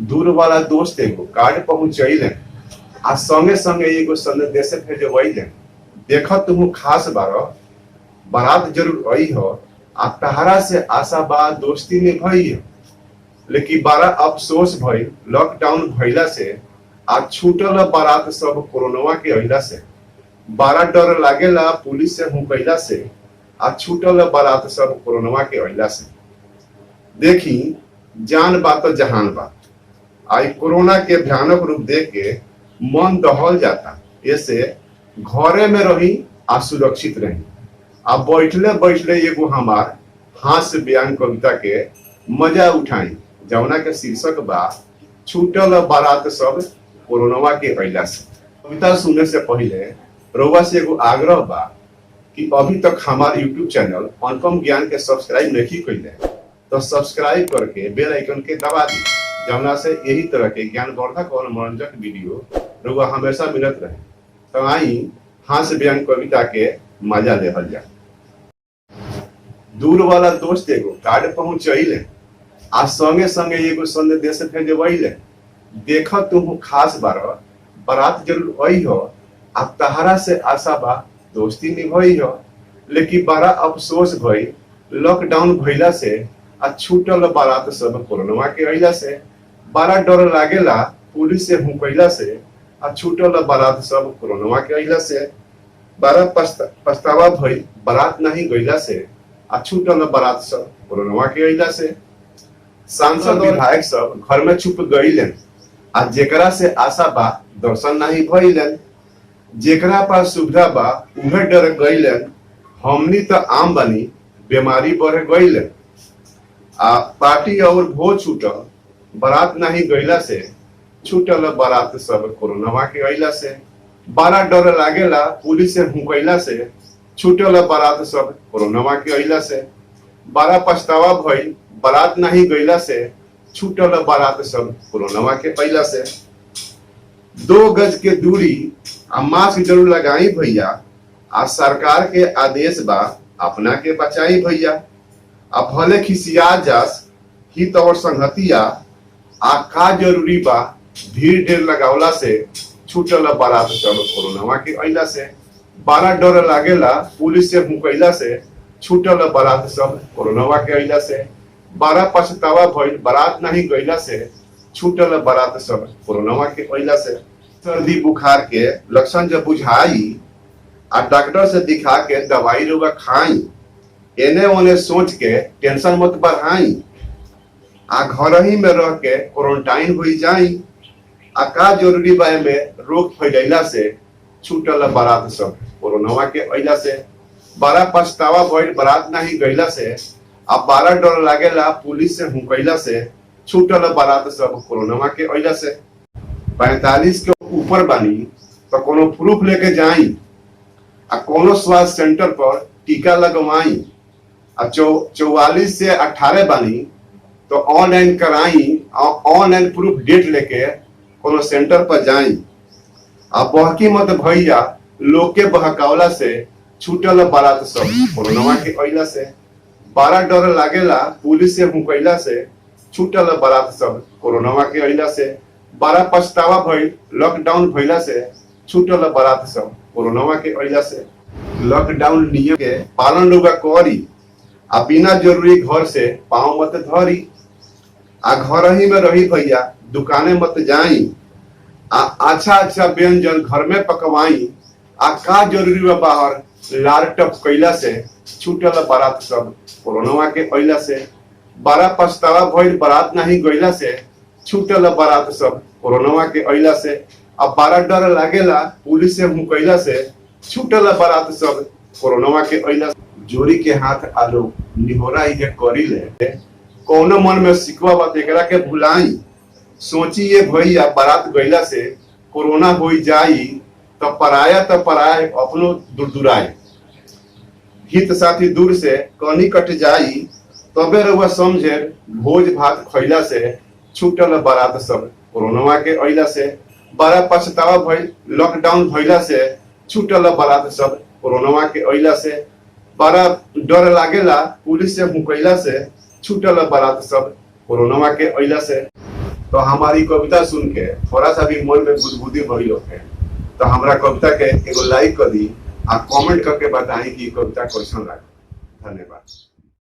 दूर वाला दोस्त एगो कार्ड पहुंचैले आ संगे संगे एगो संदेश भेजवैले। देख तुम खास बारात जरूर आई हो आ तहरा से आशा बा दोस्ती निभाई हो। लेकिन बड़ा अफसोस भई लॉकडाउन भइला से आ छूटल बारात सब कोरोना के अइला से। बड़ा डर लागेला पुलिस से हुकैला से आ छूटल बारात सब कोरोना के अइला से। देखी जान बा तो जहान बा। आई कोरोना के भयानक रूप देख के मन दहल जाता। ऐसे घरे में रही आ सुरक्षित रही। आ बैठले बैठले एगो हमार हास्य बयान कविता के मजा उठाई जौना के शीर्षक बा छूटल बारात सब कोरोना के अइला से। कविता सुनने से पहले रउआ से एगो आग्रह बा कि अभी तक हमार यूट्यूब चैनल अनुपम ज्ञान के सब्सक्राइब नहीं कइले तो सब्सक्राइब करके बेल आइकन के दबा दी जौना से यही तरह के ज्ञानवर्धक और मनोरंजक वीडियो रउआ हमेशा मिलत रहे। तो आई हास्य बयान कविता के मजा लेवल जा। दूर वाला दोस्त एगो कार्ड पहुंचैले आ संगे संगे एगो संदेश भेजवैले। देख तुम खास बारात जरूर आई हो आ तहरा से आशा बा दोस्ती निभाई हो। लेकिन बड़ा अफसोस भई लॉकडाउन भइला से आ छूटल बारात सब कोरोना के अइला से। बड़ा डर लागेला पुलिस से हुकैला से आ छूटल बारात सब कोरोना के अइला से। बड़ा पछतावा भई बारात नहीं गइला से आ छूटल बारात सब कोरोना के अइला से। सांसद विधायक सब घर में छुप गइलन आ जेकरा से आशा बा दर्शन नहीं भइलन। जेकरा पास सुविधा बा उहे डर गइलन। हमनी तो आम बनी बीमारी बढ़ गइलन। आ पार्टी और भोज छूटल बारात नहीं गइला से छूटल बारात सब कोरोना के अइला से। बड़ा डर लागेला पुलिस से हुकैला से छूटल बारात सब कोरोना के अइला से। बड़ा पछतावा भई बारात नहीं गइला से छूटल बारात सब कोरोना के अइला से। 2 गज के दूरी आ मास्क जरूर लगाई भैया। आ सरकार के आदेश बा अपना के बचाई भैया। आ भले खिसिया जास ही तो और संगतिया आ का जरूरी बा भीड़ ढेर लगावला से छूटल बारात सब कोरोना के अइला से। बड़ा डर लागेला पुलिस से हुकैला से छूटल बारात सब कोरोना के अइला से। बड़ा पछतावा भइल बारात नहीं गइला से छूटल बारात सब कोरोना के अइला से। सर्दी बुखार के लक्षण जब बुझाई आ डॉक्टर से दिखा के दवाई रुआ खाई। एने ओने सोच के टेंशन मत बढ़ाई। आ घर ही में रह के क्वारंटाइन हो जाई। आ का जरूरी बा में रोग फैलैला से छूटल बारात सब कोरोना के अइला से। बड़ा पछतावा भइल बारात नहीं गइला से आ बड़ा डर लागेला पुलिस से हुकैला से छूटल बारात सब कोरोना के अइला से। 45 के ऊपर बानी तो कोनो प्रूफ लेके जाई आ कोनो स्वास्थ्य सेंटर पर टीका लगवाई। आ 44 से 18 बानी तो ऑनलाइन कराई और ऑनलाइन प्रूफ डेट लेके कोनो सेंटर पर जाई। आ बहकी मत भैया लोग के बहकावला से छूटल बारात सब कोरोना के अइला से। बड़ा डर लागेला पुलिस से हुकैला से छूटल बारात सब कोरोना के अइला से। बड़ा पछतावा भइल लॉकडाउन भइला से छूटल बारात सब कोरोना के अइला से। लॉकडाउन नियम के पालन लोग करी आ बिना जरूरी घर से पाँव मत धरी। आ घर ही में रही भैया दुकाने मत जाई। आ अच्छा व्यंजन घर में पकवाई। आ का जरूरी बा बाहर लार टप कैला से छूटल बारात सब कोरोना के अइला से। बड़ा पछतावा भइल बारात नहीं गइला से छूटल बारात सब कोरोना के अइला से। अब बड़ा डर लागेला पुलिस से हुकैला से छूटल बारात सब कोरोना के अइला से। जोड़ी के हाथ आलो निहोरा ही करी ले कौनो मन में सिकवा बा एकरा के भुलाई। सोची ये भैया बारात गइला से कोरोना हो जाई तो पराया अपनो दुरदुराए। हित साथी दूर से कनी कट जाई तबे रउआ समझे भोज भात खैला से छूटल बारात सब कोरोना के अइला से। बड़ा पछतावा भइल लॉकडाउन भइला से छूटल बारात सब कोरोना के अइला से। बड़ा डर लागेला पुलिस से हुकैला से छूटल बारात सब कोरोना के अइला से। तो हमारी कविता सुन के थोड़ा सा भी मन में बुदबुदी भइल होखे तो हमरा कविता के एगो लाइक कर दी आ कमेंट करके बताई कि कविता कैसन लगा। धन्यवाद।